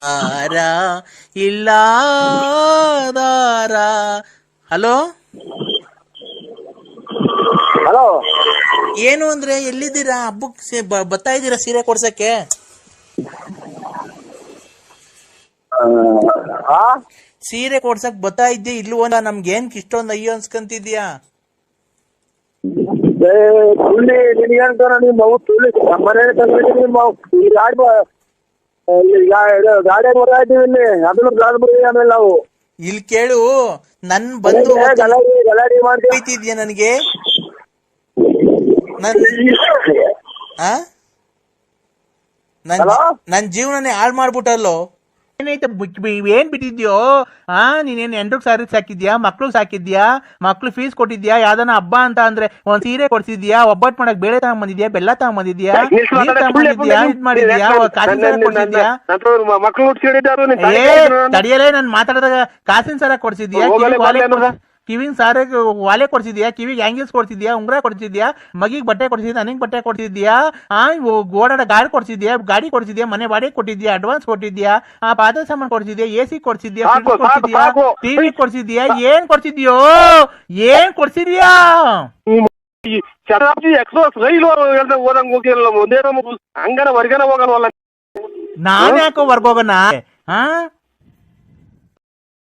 ಆರ ಇಲ್ಲಾದಾರ. Hello hello, ಏನು ಅಂದ್ರೆ ಎಲ್ಲಿದ್ದೀರಾ? ಹಬ್ಬಕ್ಕೆ ಬರ್ತಾ ಇದ್ದೀರಾ ಸೀರೆ ಕೊಡ್ಸಕ್ಕೆ? ಸೀರೆ ಕೊಡ್ಸಕ್ ಬರ್ತಾ ಇದ್ದೆ ಇಲ್ವೋ? ನಮ್ಗೆ ಏನ್ ಇಷ್ಟೊಂದು ಅಯ್ಯೋ ಅನ್ಸ್ಕಂತಿದ್ಯಾ? ಆಮೇಲೆ ನಾವು ಇಲ್ಲಿ ಕೇಳು, ನನ್ ಬಂದು ಗಲಾಟೆ ಮಾಡಿ ಬೈತಿದ್ಯಾ ನನಗೆ? ನನ್ ಜೀವನನೇ ಹಾಳು ಮಾಡ್ಬಿಟ್ಟಲ್ಲೋ. ಏನೈತೆ ಏನ್ ಬಿಟ್ಟಿದ್ಯೋ? ನೀನೇನ್ ಎಂಟ್ರಿಗೆ ಸಾರಿ ಸಾಕಿದ್ಯಾ? ಮಕ್ಳು ಸಾಕಿದ್ಯಾ? ಮಕ್ಳು ಫೀಸ್ ಕೊಟ್ಟಿದ್ಯಾ? ಯಾವ್ದಾನ ಹಬ್ಬ ಅಂತ ಅಂದ್ರೆ ಒಂದ್ ಸೀರೆ ಕೊಡ್ಸಿದ್ಯಾ? ಒಬ್ಬಟ್ಟು ಮಾಡಕ್ ಬೇಳೆ ತಗೊಂಬಂದಿದ್ಯಾ? ಬೆಲ್ಲ ತಗೊಂಬಂದಿದ್ಯಾ? ನೀರ್ ತಗೊಂಬಂದಿದ್ಯಾ? ಇದ್ ಮಾಡಿದ್ಯಾ? ಕಾಸಿನ ಸಾರ ಕೊಡ್ಸಿದ್ಯಾ? ತಡಿಯಲೇ, ನನ್ ಮಾತಾಡಿದಾಗ ಕಾಸಿನ ಸಾರ ಕೊಡ್ಸಿದ್ಯಾ? ಕಿವಿಗ್ ಸಾರ ವಾಲೆ ಕೊಡ್ಸಿದ್ಯಾ? ಕಿವಿಗೆ ಹ್ಯಾಂಗಿಲ್ಸ್ ಕೊಡ್ಸಿದ್ಯಾ? ಉಂಗ್ರ ಕೊಡ್ಸಿದ್ಯಾ? ಮಗಿಗ್ ಬಟ್ಟೆ ಕೊಡ್ಸಿದ್ಯಾ? ನನಗ್ ಬಟ್ಟೆ ಕೊಡ್ಸಿದ್ಯಾ? ಓಡಾಡ ಗಾಡಿ ಕೊಡ್ಸಿದ್ಯಾ? ಗಾಡಿ ಕೊಡ್ಸಿದ್ಯಾ? ಮನೆ ಬಾಡಿಗೆ ಕೊಟ್ಟಿದ್ಯಾ? ಅಡ್ವಾನ್ಸ್ ಕೊಟ್ಟಿದ್ಯಾ? ಪಾದ ಸಾಮಾನು ಕೊಡ್ಸಿದ್ಯಾ? ಎಸಿ ಕೊಡ್ಸಿದ್ಯಾ? ಫ್ರಿಡ್ಜ್ ಕೊಡ್ಸಿದ್ಯಾ? ಟಿವಿ ಕೊಡ್ಸಿದ್ಯಾ? ಏನ್ ಕೊಡ್ಸಿದ್ಯೋ? ಏನ್ ಕೊಡ್ಸಿದ್ಯಾ? ಹಂಗಾರ ಹೊರ್ಗನ ಹೋಗಲ್ವಲ್ಲ? ನಾನ್ ಯಾಕೋ ಹೊರ್ಗೋಗಣ?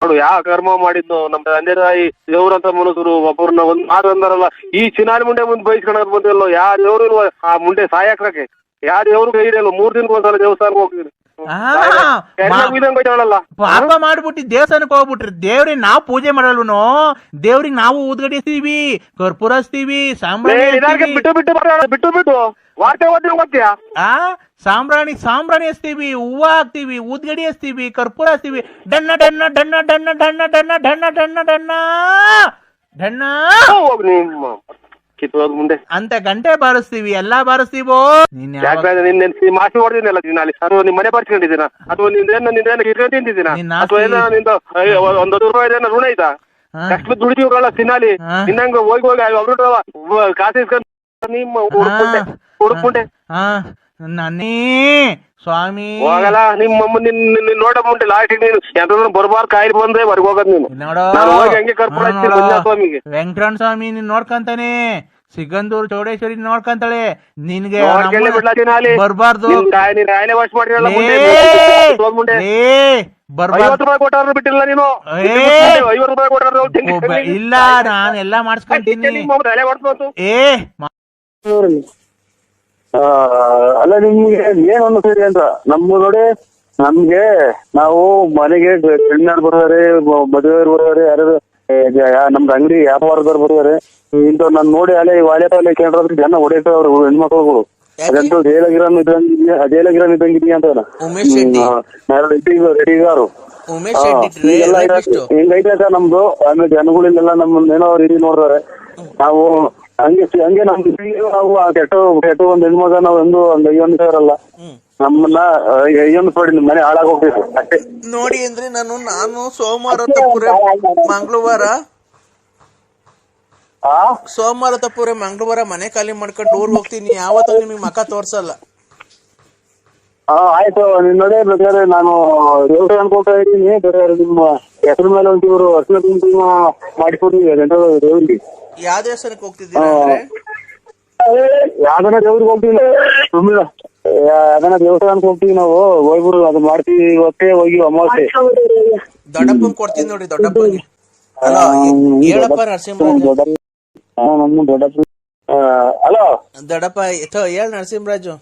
ನೋಡು, ಯಾವ ಕರ್ಮ ಮಾಡಿದ್ನು ನಮ್ಮ ತಂದೆ ತಾಯಿ ದೇವ್ರಂತ ಮನುಷ್ಯರು ಒಬ್ಬರನ್ನ ಒಂದ್ ಮಾತು ಅಂದಾರಲ್ಲ, ಈ ಚಿನಾರಿ ಮುಂಡೆ ಮುಂದೆ ಬಯಸ್ಕೊಳಕ್ ಬಂದಿಲ್ಲ. ಯಾವ ದೇವ್ರು ಆ ಮುಂಡೆ ಸಾಯಕ್ಕೆ ಯಾವ ದೇವ್ರು ಕೈ ಇರಲ್ಲ. 3 ದಿನಕ್ಕೆ ಒಂದ್ಸಲ ದೇವಸ್ಥಾನಕ್ಕೆ ಹೋಗ್ತೀನಿ. ಪಾಪ ಮಾಡ್ಬಿಟ್ಟು ದೇವಸ್ಥಾನಕ್ಕೆ ಹೋಗ್ಬಿಟ್ರಿ. ದೇವ್ರಿಗೆ ನಾವು ಪೂಜೆ ಮಾಡಲ್ವನೋ? ದೇವ್ರಿಗೆ ನಾವು ಊದ್ಗಡಿಸ್ತೀವಿ, ಕರ್ಪೂರ ಹಚ್ತೀವಿ, ಸಾಂಬ್ರಾಣಿ ಬಿಟ್ಟು ವಾರ್ತೆ ಓದ್ತೀಯಾ? ಸಾಂಬ್ರಾಣಿ ಹಚ್ತೀವಿ, ಹೂವ ಹಾಕ್ತಿವಿ, ಊದ್ಗಡಿ ಹಚ್ತೀವಿ, ಕರ್ಪೂರ ಹಚ್ತೀವಿ. ಡನ್ನ ಡನ್ನ ಡನ್ನ ಡನ್ನ ಡನ್ನ ಡನ್ನ ಡನ್ನ ಡನ್ನ ಡನ್ನ ಡನ್ನ ಮುಂದೆ ಅಂತ ಗಂಟೆ ಬಾರಿಸ್ತೀವಿ, ಎಲ್ಲಾ ಬಾರಿಸ್ತೀವೋ. ಮಾಸಿ ಹೊಡೆದಿನಲ್ಲ ಅಲ್ಲಿ, ಅಥವಾ ನಿಮ್ ಮನೆ ಬರ್ಸ್ಕೊಂಡಿದ್ದೀನ, ಅಥವಾ ನಿಂದೇನ ತಿಂತಿದ್ದೀನ, ಅಥವಾ ನಿಂದ 1 ರೂಪಾಯಿ ಋಣ ಐತಾ? ಕಷ್ಟ ದುಡಿದೀವ್ರಲ್ಲ ತಿನ್ನಾಲಿ, ನಿನ್ನಂಗ ಹೋಗಿ ಅವ್ರು ಕಾಸು ಇಸ್ಕೊಂಡು ನಿಮ್ಮ ಹುಡುಕ್ಬಿಟ್ಟೆ ನನ್ನೇ ಸ್ವಾಮಿ ಹೋಗಲ್ಲ. ನಿಮ್ಮಮ್ಮ ನಿನ್ನ ನೋಡ ಮುಂಟೆ ಲಾಸ್ಟಿಗೆ ನೀನು ಎಂತ ಬರ್ಬಾರ್ ಕಾಯಿಲ್ ಬಂದ್ರೆ ಹೊರಗೆ ಹೋಗೋದ್ ನೀನು. ಹೋಗಿ ಹಂಗೆ ಕರ್ಪೂರ ಸ್ವಾಮಿಗೆ ವೆಂಕಟರಮಣ ಸ್ವಾಮಿ ನೀನ್ ನೋಡ್ಕಂತಾನೆ, ಸಿಗಂದೂರು ಚೌಡೇಶ್ವರಿ ನೋಡ್ಕಂತಾಳೆ. ನಿನ್ಗೆ ಬರ್ಬಾರ್ದು. ಬಿಟ್ಟಿಲ್ಲ ನೀನು, 50 ರೂಪಾಯಿ ಕೊಟ್ಟಾರ ಇಲ್ಲ, ನಾನ್ ಎಲ್ಲಾ ಮಾಡಿಸ್ಕೊಂತೀನಿ. ಅಲ್ಲ, ನಿಮ್ಗೆ ಏನ್ ಅನ್ನಿಸ್ತಿದೆ ಅಂತ ನಮ್ಮ ನೋಡಿ. ನಮ್ಗೆ ನಾವು ಮನೆಗೆ ಹೆಣ್ಣಾಡ್ ಬರ್ತಾರೆ, ಮದುವೆಯವ್ರು ಬರ್ತಾರೆ, ಯಾರು ನಮ್ದು ಅಂಗಡಿ ವ್ಯಾಪಾರದವ್ರು ಬರ್ತಾರೆ. ಇಂಥವ್ ನಾನು ನೋಡಿ ಅಲ್ಲೇ ವಾಲೆ ಪಾಲೆ ಕೇಳ್ರೆ ಜನ ಹೊಡೆಯವ್ರು ಹೆಣ್ಮಕ್ಳುಗಳು. ಅದಂತೂ ಜೈಲಗಿರನ್ ಇದ್ದಂಗಿದೀಯ ಅಂತ ರೆಡಿಗಾರು ಹಿಂಗೈತೆ ಸರ್ ನಮ್ದು. ಆಮೇಲೆ ಜನಗಳಿಗೆಲ್ಲ ನಮ್ಮನ್ನೇನೋ ರೀತಿ ನೋಡ್ತಾರೆ. ನಾವು ಹಂಗೆ ನಾವು ಕೆಟ್ಟ ಒಂದ್ ಹೆಣ್ಮಗ ನಾವ್ ಒಂದ್ ಅಯ್ಯೊಂದಿರಲ್ಲ. ನಮ್ಮನ್ನ ಅಯ್ಯೊಂದು ಮನೆ ಹಾಳಾಗ ಹೋಗ್ಬೇಕು ಅಷ್ಟೇ ನೋಡಿ. ಅಂದ್ರೆ ನಾನು ಸೋಮವಾರ ತಪ್ಪುರೆ ಮಂಗಳವಾರ ಮನೆ ಖಾಲಿ ಮಾಡ್ಕೊಂಡು ಊರ್ ಹೋಗ್ತೀನಿ. ಯಾವತ್ತೂ ನಿಮಗ್ ಮಕ ತೋರ್ಸಲ್ಲ. ಆಯ್ತು, ನಿನ್ ನೋಡಿ ಬೇಕಾದ್ರೆ ನಾನು ದೇವ್ರ ಅನ್ಕೊಳ್ತಾ ಇದ್ದೀನಿ. ಬೇಕಾದ್ರೆ ನಿಮ್ಮ ಹೆಸರು ಮೇಲೆ ಒಂಚೂರು ಅರ್ಶಿನ ಕುಂಕುಮ ಮಾಡಿಕೊಡ್ತೀವಿ ದೇವ್ರಿಗೆ. ಯಾವ ದೇವಸ್ಥಾನಕ್ಕೆ ಹೋಗ್ತಿದ್ದೀರಾ? ಯಾವ್ದನ ದೇವ್ರಿಗೆ ಹೋಗ್ತೀವಿ, ಸುಮ್ಮನೆ ಯಾವ್ದನ ದೇವಸ್ಥಾನಕ್ಕೆ ಹೋಗ್ತೀವಿ ನಾವು. ಹೋಗ್ಬಿಡು ಅದು ಮಾಡ್ತೀವಿ. ಇವತ್ತೇ ಹೋಗಿ ಅಮಾವಾಸ್ಯೆ ದೊಡ್ಡಪ್ಪನ್ ಕೊಡ್ತೀನಿ ನೋಡಿ. ದೊಡ್ಡಪ್ಪನಿಗೆ ಹೇಳಪ್ಪ ನರಸಿಂಹರಾಜು. ನಮ್ಮ ದೊಡ್ಡಪ್ಪ. ಹಲೋ ದೊಡ್ಡಪ್ಪ, ಹೇಳ ನರಸಿಂಹರಾಜು.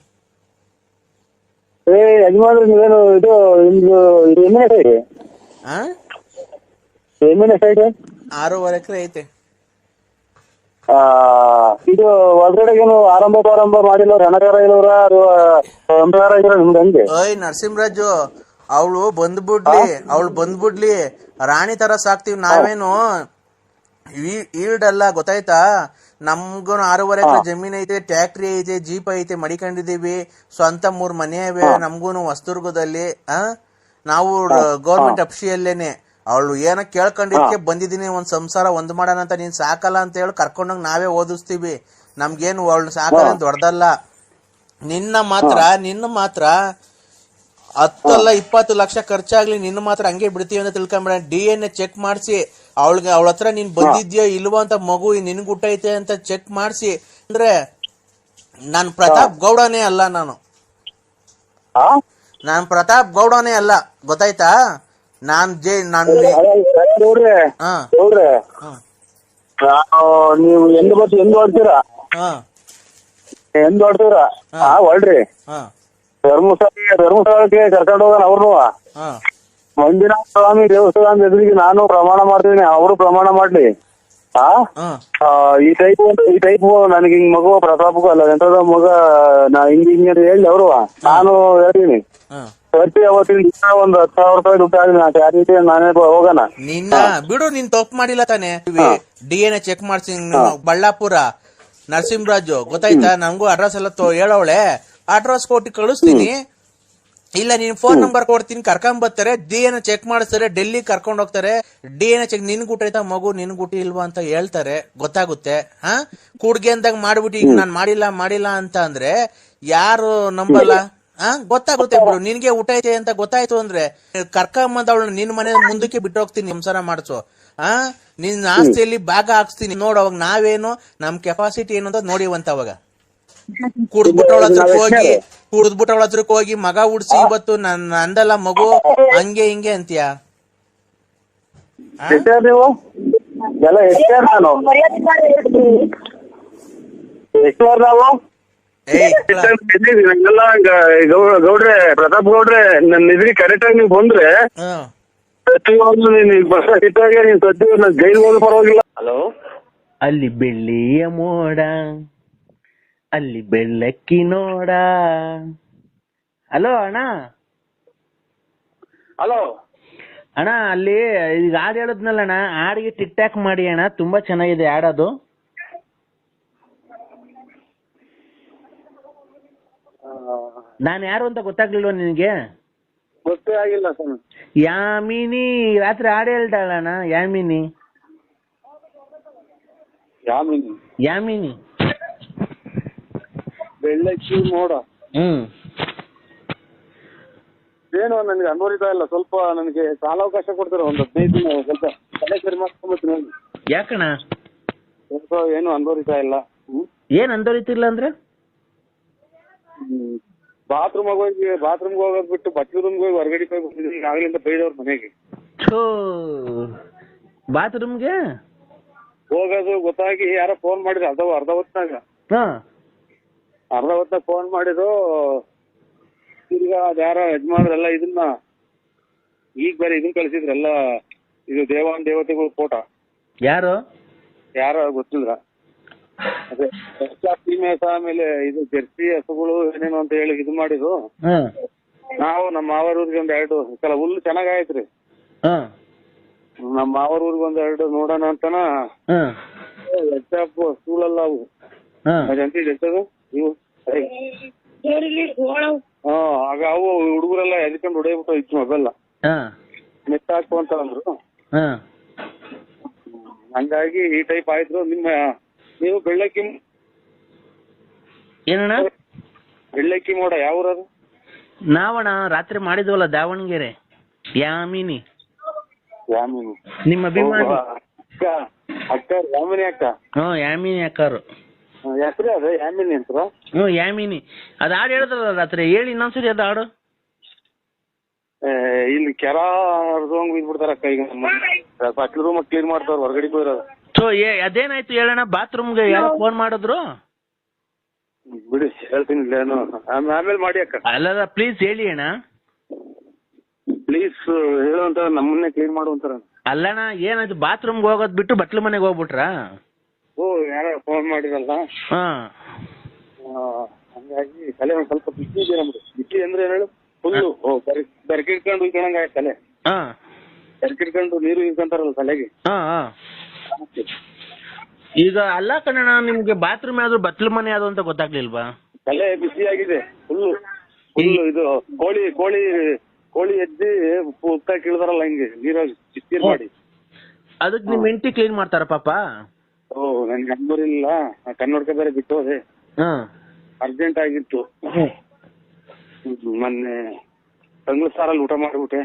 ಯಜಮಾನ್ರಿ ನೀವೇನು ಇದು ನಿಮ್ದು ಎಮ್ಮಿನ ಸೈಡ್? ಎಮ್ಮಿನ ಸೈಡ್ 6.5 ಎಕರೆ ಐತೆ. ಇದು ಒಳಗಡೆಗೇನು ಆರಂಭ ಮಾಡಿಲ್ಲ? ರಣಗಾರ ಇಲ್ಲವ್ರ ಅದು ಸಂಪ್ರದಾಯ ಇದ್ರ ನಿಮ್ಗೆ ಹಂಗೆ? ನರಸಿಂಹರಾಜು, ಅವಳು ಬಂದ್ಬಿಡ್ಲಿ, ರಾಣಿ ತರ ಸಾಕ್ತಿವಿ. ನಾವೇನು ಈಲ್ಡಲ್ಲ, ಗೊತ್ತಾಯ್ತಾ? ನಮ್ಗೂ 6.5 ಎಕರೆ ಜಮೀನ್ ಐತೆ, ಟ್ಯಾಕ್ಟ್ರಿ ಐತೆ, ಜೀಪ್ ಐತೆ, ಮಡಿಕೊಂಡಿದೀವಿ. ಸ್ವಂತ 3 ಮನೆ ಇವೆ ನಮ್ಗೂನು ಹೊಸದುರ್ಗದಲ್ಲಿ. ನಾವು ಗೌರ್ಮೆಂಟ್ ಅಫ್ಸಿಯಲ್ಲೇನೆ. ಅವಳು ಏನೋ ಕೇಳ್ಕೊಂಡಿದ್ಕೆ ಬಂದಿದ್ದೀನಿ, ಒಂದ್ ಸಂಸಾರ ಒಂದ್ ಮಾಡೋಣ ಅಂತ. ನೀನ್ ಸಾಕಲ್ಲ ಅಂತ ಹೇಳಿ ಕರ್ಕೊಂಡೋಗಿ ನಾವೇ ಓದಿಸ್ತೀವಿ. ನಮ್ಗೇನು ಅವಳು ಸಾಕಲ್ಲ ದೊಡ್ಡದಲ್ಲ. ನಿನ್ನ ಮಾತ್ರ 10 20 ಲಕ್ಷ ಖರ್ಚಾಗ್ಲಿ ನಿನ್ನ ಮಾತ್ರ ಹಂಗೆ ಬಿಡ್ತೀವಿ ಅಂತ ತಿಳ್ಕೊಂಬೇಡ. DNA ಚೆಕ್ ಮಾಡಿಸಿ ಅವಳ ಹತ್ರ ನೀನ್ ಬಂದಿದ್ಯೋ ಇಲ್ವೋ ಅಂತ, ಮಗು ನಿನ್ಗೆ ಹುಟ್ಟೈತೆ ಅಂತ ಚೆಕ್ ಮಾಡಿಸಿ. ಅಂದ್ರೆ ನಾನ್ ಪ್ರತಾಪ್ ಗೌಡನೇ ಅಲ್ಲ, ನಾನ್ ಪ್ರತಾಪ್ ಗೌಡನೇ ಅಲ್ಲ, ಗೊತ್ತಾಯ್ತಾ? ನೀವು ಎಂದು ಹೊಡ್ತೀರಾ ಹೊಡ್ರಿ. ಧರ್ಮಸ್ಥಳಕ್ಕೆ ಕರ್ಕೊಂಡು ಹೋಗೋಣ ಅವ್ರನ್ನು. ಮಂಜುನಾಥ ಸ್ವಾಮಿ ದೇವಸ್ಥಾನ ಎದುರಿಗೆ ನಾನು ಪ್ರಮಾಣ ಮಾಡ್ತೀನಿ, ಅವರು ಪ್ರಮಾಣ ಮಾಡ್ಲಿ. ಈ ಟೈಪ್ ನನಗೆ ಹಿಂಗ್ ಮಗು ಪ್ರತಾಪಕ್ಕೂ ಅಲ್ಲ ಎಂತದ ಮಗ ನಾ ಹಿಂಗ್ ಅಂತ ಹೇಳಿ ಅವರು ನಾನು ಹೇಳ್ತೀನಿ. ಪ್ರತಿ ಅವತ್ತಿನ ಒಂದು 10,000 ರೂಪಾಯಿ ದುಡ್ಡು ಆಗಲಿ ಆ ರೀತಿ ನಾನೇ ಹೋಗೋಣ. ನಿನ್ನ ಬಿಡು, ನೀನ್ ತಪ್ಪು ಮಾಡಿಲ್ಲ ತಾನೆ. DNA ಚೆಕ್ ಮಾಡ್ಸಿ ಬಳ್ಳಾಪುರ ನರಸಿಂಹರಾಜು, ಗೊತ್ತಾಯ್ತಾ? ನಮಗೂ ಅಡ್ರೆಸ್ ಎಲ್ಲ ಹೇಳವಳೆ, ಅಡ್ರೆಸ್ ಕೊಟ್ಟು ಕಳಿಸ್ತೀನಿ. ಇಲ್ಲ ನೀನ್ ಫೋನ್ ನಂಬರ್ ಕೊಡ್ತೀನಿ, ಕರ್ಕೊಂಡ್ ಬರ್ತಾರೆ, DNA ಚೆಕ್ ಮಾಡಿಸ್ತಾರೆ, ಡೆಲ್ಲಿ ಕರ್ಕೊಂಡ್ ಹೋಗ್ತಾರೆ. DNA ಚೆಕ್ ನಿನ್ ಗುಟ್ಟೈತಾ ಮಗು, ನಿನ್ ಗುಟ್ಟಿ ಇಲ್ವಾ ಅಂತ ಹೇಳ್ತಾರೆ, ಗೊತ್ತಾಗುತ್ತೆ. ಕೂಡ್ಗೆ ಅಂದಾಗ ಮಾಡ್ಬಿಟ್ಟು ಈಗ ನಾನ್ ಮಾಡಿಲ್ಲ ಅಂತ ಅಂದ್ರೆ ಯಾರು ನಂಬಲ್ಲ? ಗೊತ್ತಾಗುತ್ತೆ ಬಿಡು. ನಿನ್ಗೆ ಊಟೈತೆ ಅಂತ ಗೊತ್ತಾಯ್ತು ಅಂದ್ರೆ ಕರ್ಕೊಂಬಂದ ಅವಳು ನಿನ್ ಮನೆ ಮುಂದಕ್ಕೆ ಬಿಟ್ಟು ಹೋಗ್ತೀನಿ, ಸಂಸಾರ ಮಾಡಿಸು. ನಿನ್ ಆಸ್ತಿಯಲ್ಲಿ ಭಾಗ ಹಾಕ್ಸ್ತೀನಿ ನೋಡು. ಅವಾಗ ನಾವೇನು ನಮ್ ಕೆಪಾಸಿಟಿ ಏನು ಅಂತ ನೋಡಿವಂತ. ಅವಾಗ ಕುಡ್ದ್ಬಿಟ್ಟವಳ ಹತ್ರಕ್ ಹೋಗಿ ಮಗ ಉಡ್ಸಿ ಇವತ್ತು ನಂದಲ್ಲ ಮಗು ಹಂಗೆ ಹಿಂಗೆ ಅಂತೀಯ. ಗೌಡ್ರೆ ಪ್ರತಾಪ್ ಗೌಡ್ರೆ, ನನ್ನ ಇದ್ರಿಗೆ ಕರೆಕ್ಟ್ ಆಗಿ ನೀವು ಬಂದ್ರೆ ಜೈಲ್ ಹೋದ ಪರವಾಗಿಲ್ಲ. ಹಲೋ, ಅಲ್ಲಿ ಬೆಳ್ಳಿಯ ಮೋಡ, ಅಲ್ಲಿ ಬೆಳ್ಳಕ್ಕಿ ನೋಡ. ಹಲೋ ಅಣ್ಣ. ಹಲೋ ಅಣ್ಣ, ಅಲ್ಲಿ ಈಗ ಹಾಡು ಹೇಳದ್ನಲ್ಲ ಅಣ್ಣ, ಹಾಡಿಗೆ ಟಿಕ್ ಟಾಕ್ ಮಾಡಿ ಅಣ್ಣ, ತುಂಬಾ ಚೆನ್ನಾಗಿದೆ ಹಾಡೋದು. ನಾನು ಯಾರು ಅಂತ ಗೊತ್ತಾಗ್ಲಿಲ್ವ ನಿನಗೆ? ಗೊತ್ತೇ ಆಗಿಲ್ಲ ಸರ್. ಯಾಮಿನಿ ರಾತ್ರಿ ಹಾಡು ಹೇಳ್ತಾಳಣ್ಣ, ಯಾಮಿನಿ. ಯಾಮಿನಿ ಬೆಳ್ಳಕ್ಕಿ ಮೋಡ. ಏನು ನನಗೆ ಅನ್ವರಿತಾ ಇಲ್ಲ. ಸ್ವಲ್ಪ ನನಗೆ ಕಾಲಾವಕಾಶ ಕೊಡ್ತಾರೆ, ಒಂದು 15 ದಿನ. ಸ್ವಲ್ಪ ತಲೆ ಸರಿ ಮಾಡ್ಕೊಂಡ್ಬರ್ತೀನಿ. ಯಾಕಣ್ಣ? ಸ್ವಲ್ಪ ಏನು ಅನ್ವರಿತಾ ಇಲ್ಲ. ಏನ್ ಅನ್ವರಿತಿಲ್ಲ ಅಂದ್ರೆ? ಬಾತ್ರೂಮ್ಗೆ ಹೋಗೋದ್ ಬಿಟ್ಟು ಬಟ್ಟೆ ರೂಮ್ಗೆ ಹೋಗಿ ಹೊರಗಡೆ ಹೋಗಿ ಬಂದಿದ್ದೀನಿ ಆಗ್ಲಿಂದ ಬೈದವ್ರ ಮನೆಗೆ. ಬಾತ್ರೂಮ್ಗೆ ಹೋಗೋದು ಗೊತ್ತಾಗಿ ಯಾರೋ ಫೋನ್ ಮಾಡಿದ್ರು ಅರ್ಧ ಹೊತ್ನಾಗ ಫೋನ್ ಮಾಡಿದ್ರು. ತಿರ್ಗಾ ಅದ್ಯಾರ ಯಜಮಾನ್ರೆಲ್ಲ ಇದನ್ನ ಈಗ ಬೇರೆ ಇದನ್ನ ಕಳ್ಸಿದ್ರಲ್ಲ, ಇದು ದೇವತೆಗಳ ಫೋಟೋ. ಯಾರು ಗೊತ್ತಿಲ್ಲ. ಅದೇ ಮೇಸ ಆಮೇಲೆ ಇದು ಜರ್ಸಿ ಹಸುಗಳು ಏನೇನು ಅಂತ ಹೇಳಿ ಇದು ಮಾಡಿದ್ರು. ನಾವು ನಮ್ಮ ಮಾವರ ಊರಿಗೆ ಒಂದ್ 2 ಸಲ ಹುಲ್ಲು ಚೆನ್ನಾಗಾಯ್ತ್ರಿ. ನಮ್ಮ ಮಾವರ ಊರಿಗೆ ಒಂದ್ 2 ನೋಡೋಣ ಅಂತನ ಸ್ಕೂಲಲ್ಲ ಅವು ಎಚ್ಚದು ಇವು. ಆಗ ಅವು ಹುಡುಗರೆಲ್ಲ ಎದ್ಕೊಂಡು ಹೊಡೆಯಬಿಟ್ಟು ಇತ್ತು ಮೊಬೈಲ್ ನೆಟ್ ಹಾಕು ಅಂತ ಅಂದ್ರು. ಹಂಗಾಗಿ ಈ ಟೈಪ್ ಆಯ್ತು. ನೀವು ಬೆಳ್ಳಕ್ಕಿ ಮೋಡ ಯಾವ ಊರದು? ನಾವಣ್ಣ ರಾತ್ರಿ ಮಾಡಿದ್ವಲ್ಲ ದಾವಣಗೆರೆ. ಯಾಮಿನಿ ನಿಮ್ಮ ಅಭಿಮಾನಿ ಅಕ್ಕ. ಯಾಮಿನಿ ಅಕ್ಕ. ಯಾಮಿನಿ ಅಕ್ಕಾರು ಹೆಸರು ಅದ ಯಾಮಿನಿ ಅಂತ. ಯಾಮಿನಿ ಅದ್ ಹಾಡು ಹೇಳಿದ್ರಲ್ಲ ರಾತ್ರಿ, ಹೇಳಿ ಇನ್ನೊಂದ್ಸರಿ ಅದ್ ಹಾಡು. ಇಲ್ಲಿ ಕೆರ ಬಿಡ್ತಾರ ಅಕ್ಕ. ಈಗ ಅಕ್ಲ ರೂಮ್ ಕ್ಲೀನ್ ಮಾಡ್ತಾರ, ಹೊರಗಡೆ ಹೋಗಿರೋದು. ಅದೇನಾಯ್ತು ಹೇಳೋಣ? ಬಾತ್ರೂಮ್ಗೆ ಯಾರೋ ಫೋನ್ ಮಾಡಿದ್ರು. ಬಿಡಿ ಹೇಳ್ತೀನಿ, ಆಮೇಲೆ ಮಾಡಿ ಅಕ್ಕ. ಅಲ್ಲ ಪ್ಲೀಸ್ ಹೇಳಿ ಅಣ್ಣ, ಪ್ಲೀಸ್ ಹೇಳುವಂತ. ನಮ್ಮನ್ನೇ ಕ್ಲೀನ್ ಮಾಡುವಂತಾರ. ಅಲ್ಲಣ್ಣ ಏನಾಯ್ತು? ಬಾತ್ರೂಮ್ಗೆ ಹೋಗೋದ್ ಬಿಟ್ಟು ಬಟ್ಲು ಮನೆಗೆ ಹೋಗ್ಬಿಟ್ರಾ? ಯಾರ ಫೋನ್ ಮಾಡಿರಲ್ಲ. ಹಂಗಾಗಿ ತಲೆ ಒಂದ್ ಸ್ವಲ್ಪ ಬಿಸಿ ಇದೆ ನಮ್ದು. ಬಿಸಿ ಅಂದ್ರೆ ಏನ್ ಹೇಳು, ಫುಲ್ಲು ಬೆರಕಿಡ್ಕೊಂಡು ಇಟ್ಕೊಂಡಂಗ ಆಯ್ತು ತಲೆ. ಬೆರಕಿಡ್ಕೊಂಡು ನೀರು ಇಟ್ಕೊಂತಾರಲ್ಲ ತಲೆಗೆ. ಈಗ ಅಲ್ಲ ಕಣಣ್ಣ, ನಿಮ್ಗೆ ಬಾತ್ರೂಮ್ ಯಾವ್ದು ಬಟ್ಲು ಮನೆ ಯಾವ್ದು ಅಂತ ಗೊತ್ತಾಗ್ಲಿಲ್ವಾ? ತಲೆ ಬಿಸಿ ಆಗಿದೆ ಫುಲ್ಲು. ಇದು ಕೋಳಿ ಎದ್ದಿ ಉತ್ತ ಕೀಳ್ದಾರಲ್ಲ ಹಿಂಗೆ ನೀರಾಗಿ ಚಿತ್ತೀರ್ ಮಾಡಿ. ಅದಕ್ಕೆ ನಿಮ್ ಹೆಂಡತಿ ಕ್ಲೀನ್ ಮಾಡ್ತಾರ ಪಾಪ? ನನ್ಗೆ ನಂಬರಿಲ್ಲ, ಕನ್ನಡಕ ಬೇರೆ ಬಿಟ್ಟು ಹೋದೆ. ಅರ್ಜೆಂಟ್ ಆಗಿತ್ತು. ಮೊನ್ನೆ ತಂಗ್ಳು ಸಾರಲ್ಲಿ ಊಟ ಮಾಡ್ಬಿಟ್ಟೆ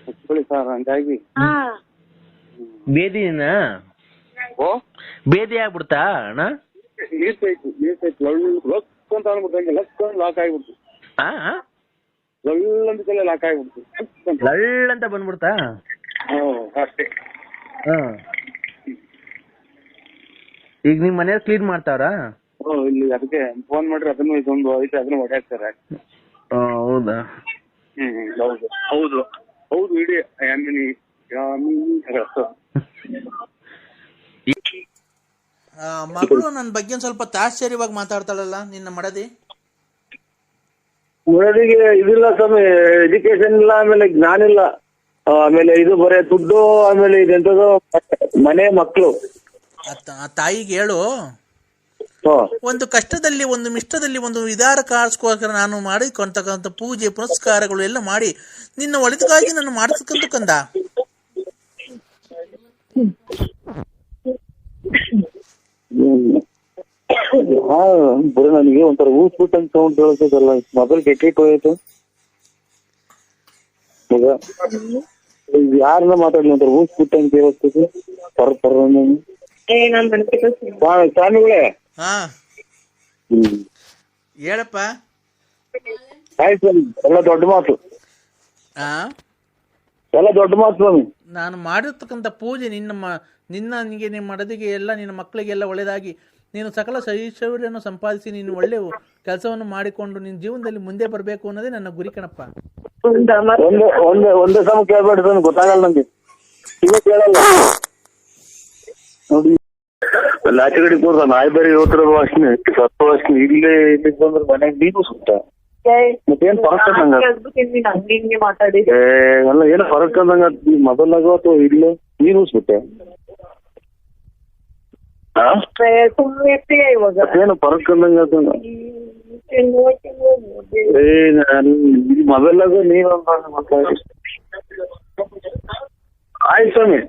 ಹಚ್ಕೊಳ್ಳಿ ಸರ್ ಹಂಗಾಗಿ ಬೇದಿನ ಓ ಬೇದಿ ಆಗ್ಬಿಡ್ತಾ ಅಣ್ಣ? ನೀರ್ಸೈತು ಲಕ್ ಅಂತ ಅಂದ್ಬಿಟ್ಟು ಲಕ್ ಅಂತ ಲಾಕ್ ಆಗ್ಬಿಡ್ತು. ಲಳ್ಳಂತ ಲಾಕ್ ಆಗ್ಬಿಡ್ತು. ಲಳ್ಳ ಅಂತ ಬಂದ್ಬಿಡ್ತಾ? ಅಷ್ಟೇ. ಈಗ ನಿಮ್ ಮನೆಯವ್ರು ಕ್ಲೀನ್ ಮಾಡ್ತಾವ್ರಾ? ಇಲ್ಲಿ ಅದಕ್ಕೆ ಫೋನ್ ಮಾಡ್ರಿ, ಅದನ್ನು ಇದೊಂದು ಐತೆ ಅದನ್ನು ಹೊಡ್ಯಾಕ್ತಾರೆ. ಹೌದಾ? ಹೌದು ಹೌದು ಹೌದು ಇಡೀ ಮಗಳು ನನ್ನ ಬಗ್ಗೆ ಸ್ವಲ್ಪ ತಾಶ್ಚರ್ಯವಾಗಿ ಮಾತಾಡ್ತಾಳಲ್ಲ ನಿನ್ನ ಮಡದಿ. ಮುರಡಿಗೆ ಇದಿಲ್ಲ ಸ್ವಾಮಿ, ಎಜುಕೇಶನ್ ಇಲ್ಲ, ಆಮೇಲೆ ಜ್ಞಾನ ಇಲ್ಲ, ಆಮೇಲೆ ಇದು ಬರೇ ದುಡ್ಡು, ಆಮೇಲೆ ಇದೆಂತದು ಮನೆ ಮಕ್ಕಳು. ಆ ತಾಯಿಗೆ ಹೇಳು, ಒಂದು ಕಷ್ಟದಲ್ಲಿ ಒಂದು ಮಿಷ್ಟದಲ್ಲಿ ಒಂದು ವಿಧಾರ ಕಾರ್ಸ್ಕೋಸ್ಕರ ನಾನು ಮಾಡಿಕೊಂತಕ್ಕಂಥ ಪೂಜೆ ಪುನಸ್ಕಾರಗಳು ಎಲ್ಲ ಮಾಡಿ ನಿನ್ನ ಒಳಿತಕ್ಕಾಗಿ ನಾನು ಮಾಡಿಸ್ಕೊಂತ ಕಂದ. ಬರೀ ನನಗೆ ಒಂಥರ ಊಸ್ಬಿಟ್ಟಂಗ್ ಸೌಂಡ್ ಕೇಳಿಸೋದಲ್ಲ, ಮೊಬೈಲ್ ಕೆಟ್ಟಿಟ್ಟು ಹೋಯ್ತು. ಈಗ ಯಾರನ್ನ ಮಾತಾಡ್ಲಿ ಒಂಥರ ಊಸ್ಬಿಟ್ಟಂಗ್ ಕೇಳಿಸ್ತದೆ. ಸ್ವಾಮಿಗಳೇ ಹೇಳಪ್ಪ. ಆಯ್ತು ಸ್ವಾಮಿ, ಎಲ್ಲ ದೊಡ್ಡ ಮಾತು, ಎಲ್ಲ ದೊಡ್ಡ ಮಾತು ಸ್ವಾಮಿ. ನಾನು ಮಾಡಿರ್ತಕ್ಕಂಥ ಪೂಜೆ ನಿನಗೆ ನಿಮ್ಮ ಮಡದಿಗೆ ಎಲ್ಲ ನಿನ್ನ ಮಕ್ಕಳಿಗೆಲ್ಲ ಒಳ್ಳೇದಾಗಿ ನೀನು ಸಕಲ ಐಶ್ವರ್ಯವನ್ನು ಸಂಪಾದಿಸಿ ನೀನು ಒಳ್ಳೆ ಕೆಲಸವನ್ನು ಮಾಡಿಕೊಂಡು ನಿನ್ನ ಜೀವನದಲ್ಲಿ ಮುಂದೆ ಬರಬೇಕು ಅನ್ನೋದೇ ನನ್ನ ಗುರಿ ಕಣಪ್ಪ. ಒಂದೇ ಸಮ ಕೇಳ್ಬೇಡ, ಗೊತ್ತಾಗಲ್ಲ ನಂಗೆ, ಇವಾಗ ಕೇಳಲ್ಲ ನೋಡಿ. ಅಲ್ಲಿ ಆಚೆ ಕಡೆ ಕೂರ್ದ ನಾಯಿ ಬೇರೆ ಇವತ್ತರ ವಾಸನೆ ಸತ್ತ ವಾಸನೆ, ಇಲ್ಲೇ ಇಲ್ಲಿಗೆ ಬಂದ್ರೆ ಮನೆಗೆ ನೀನು ಸುತ್ತ ಮತ್ತೇನ್ ಫರಕ್ ಅಲ್ಲ, ಏನೋ ಫರಕ್ ಅಂದಂಗ ಮೊದಲಾಗೋ ಅಥವಾ ಇಲ್ಲೇ ನೀನು ಸುತ್ತೆ ಏನು ಫರಕ್ ಅಂದಂಗ ಮೊದಲಾಗೋ ನೀನು ಆಯ್ತು ಸ್ವಾಮಿ.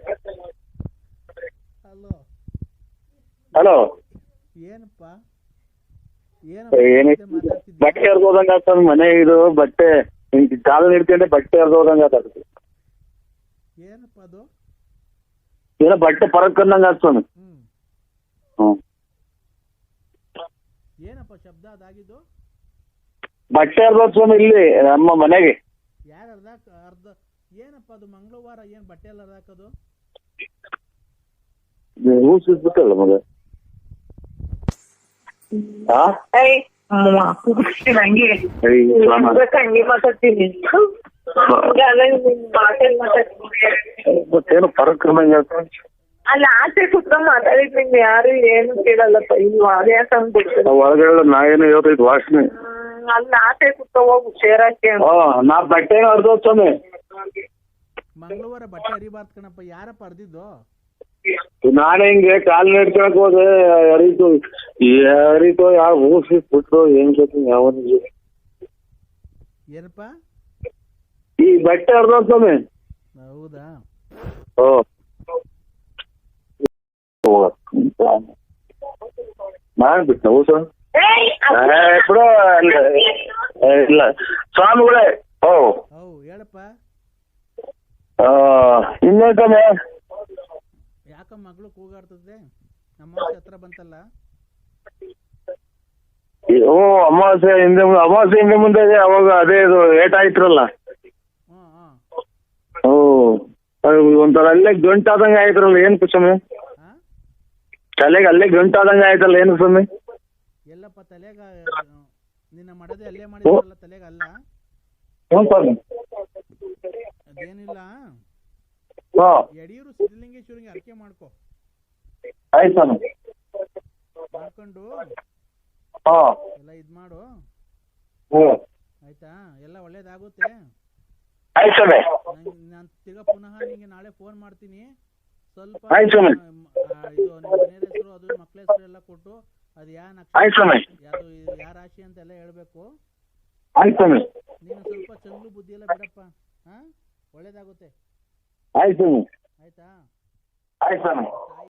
ಹಲೋ, ಏನಪ್ಪ ಬಟ್ಟೆ ಹರ್ದೋದಂಗ ಆಗ್ತದ ಮನೆ, ಇದು ಬಟ್ಟೆ ಕಾಲ ನಿಡ್ಕೊಂಡೆ ಬಟ್ಟೆ ಹರ್ದೋದಂಗ ಆಗ್ತದ. ಏನಪ್ಪ ಅದು? ಏನೋ ಬಟ್ಟೆ ಪರಕ್ ಅಂದಂಗ ಆಗ್ತಾನ. ಏನಪ್ಪ ಶಬ್ದ ಅದಾಗಿದ್ದು? ಬಟ್ಟೆ ಹರ್ದೋದ್ ಸ್ವಾಮಿ ಇಲ್ಲಿ ನಮ್ಮ ಮನೆಗೆ. ಯಾರು ಅರ್ಧ ಏನಪ್ಪ ಅದು? ಮಂಗಳವಾರ ಏನ್ ಬಟ್ಟೆ ಎಲ್ಲ ಹರ್ದಾಕದು? ಊಸಿಸ್ಬಿಟ್ಟಲ್ಲ ಮಗ. ಮತ್ತೇನು ಫರಕ್ ಅಂದಂಗ ಆಗ್ತಾನ. ಅಲ್ಲಿ ಆಚೆ ಕುತ್ಕೊಂಡ್ ಮಾತಾಡಿದ್ ನಿಮ್ಗೆ ಯಾರು ಏನು ಕೇಳಲ್ಲಪ್ಪ. ಇಲ್ವಾ ಒಳಗಡೆ ನಾ ಏನೋ ಹೇಳ್ತೈತಿ ವಾಸನೆ. ಅಲ್ಲಿ ಆಚೆ ಕುತ್ಕೊ ಹೋಗು ಸೇರಕ್ಕೆ. ನಾ ಬಟ್ಟೆನ ಹರ್ದೋದ್ ಸ್ವಾಮಿ. ಮಂಗಳವಾರ ಬಟ್ಟೆ ಹರಿಬಾರ್ದು ಕಣಪ್ಪ. ಯಾರಪ್ಪ ಹರ್ದಿದ್ದು? ನಾನೇ ಹಿಂಗೆ ಕಾಲ್ ನಡ್ಕೊಳಕ್ ಹೋದೆ, ಹರಿತೋ ಯಾವ ಊಸಿ ಬಿಟ್ರು ಏನ್ ಗೊತ್ತು ಯಾವನಿಗೆ. ಏನಪ್ಪ ಈ ಬಟ್ಟೆ ಹರ್ದೋದ್ ಸ್ವಾಮಿ. ಹೌದಾ? ನಾನ್ ಬಿಟ್ಟ ಊಸ ಬಿಡು. ಇಲ್ಲ ಸ್ವಾಮಿಗಳೇ. ಹೇಳಪ್ಪ. ಇನ್ನೇನ್ ಸ್ವಾಮಿ? ಯಾಕ ಮಗಳು ಕೂಗಾಡ್ತದೆ? ಅಮಾವಾಸ್ಯೆ ಹತ್ರ ಬಂತಲ್ಲ. ಅಮಾವಾಸ್ಯೆ ಹಿಂದೆ ಮುಂದೆ ಅವಾಗ ಅದೇ ಇದು ಏಟ್ ಆಯ್ತ್ರಲ್ಲ. ಒಂಥರ ಅಲ್ಲೇ ಗಂಟಾದಂಗ ಆಯ್ತ್ರಲ್ಲ, ಏನ್ ಸ್ವಾಮಿ? ತಲೆಗೆ ಅಲ್ಲೇ ಗಂಟಾದಂಗ ಆಯ್ತಲ್ಲ, ಏನು ಸ್ವಾಮಿ? ಎಲ್ಲಪ್ಪ ತಲೆಗ ನಿನ್ನ ಮಡದೆ ಅಲ್ಲೇ ಮಾಡಿದ್ರಲ್ಲ, ತಲೆಗ ಅಲ್ಲ? ಅದೇನಿಲ್ಲ, ಯಡಿಯೂರು ಸಿದ್ಧಲಿಂಗೇಶ್ವರಿಗೆ ಅರ್ಕೆ ಮಾಡ್ಕೊ. ಆಯ್ತು ಮಾಡ್ಕೊಂಡು ಎಲ್ಲ ಇದ್ ಮಾಡು, ಆಯ್ತಾ? ಎಲ್ಲ ಒಳ್ಳೇದಾಗುತ್ತೆ. ನಾನು ತಿರ್ಗಾ ಪುನಃ ನಿಂಗೆ ನಾಳೆ ಫೋನ್ ಮಾಡ್ತೀನಿ. ಸ್ವಲ್ಪ ಇದು ನಿಮ್ಮ ಮನೆ ಹೆಸರು ಅದು ಮಕ್ಕಳ ಹೆಸರು ಎಲ್ಲ ಕೊಟ್ಟು ಅದು ಯಾವ ನಕ್ಷತ್ರ ಯಾವುದು ಯಾವ ರಾಶಿ ಅಂತ ಎಲ್ಲ ಹೇಳ್ಬೇಕು. ನೀನು ಸ್ವಲ್ಪ ಚಂಗ್ಲು ಬುದ್ಧಿ ಎಲ್ಲ ಬಿಡಪ್ಪ. ಒಳ್ಳೇದಾಗುತ್ತೆ. ಆಯ್ತು ಆಯ್ತಾ?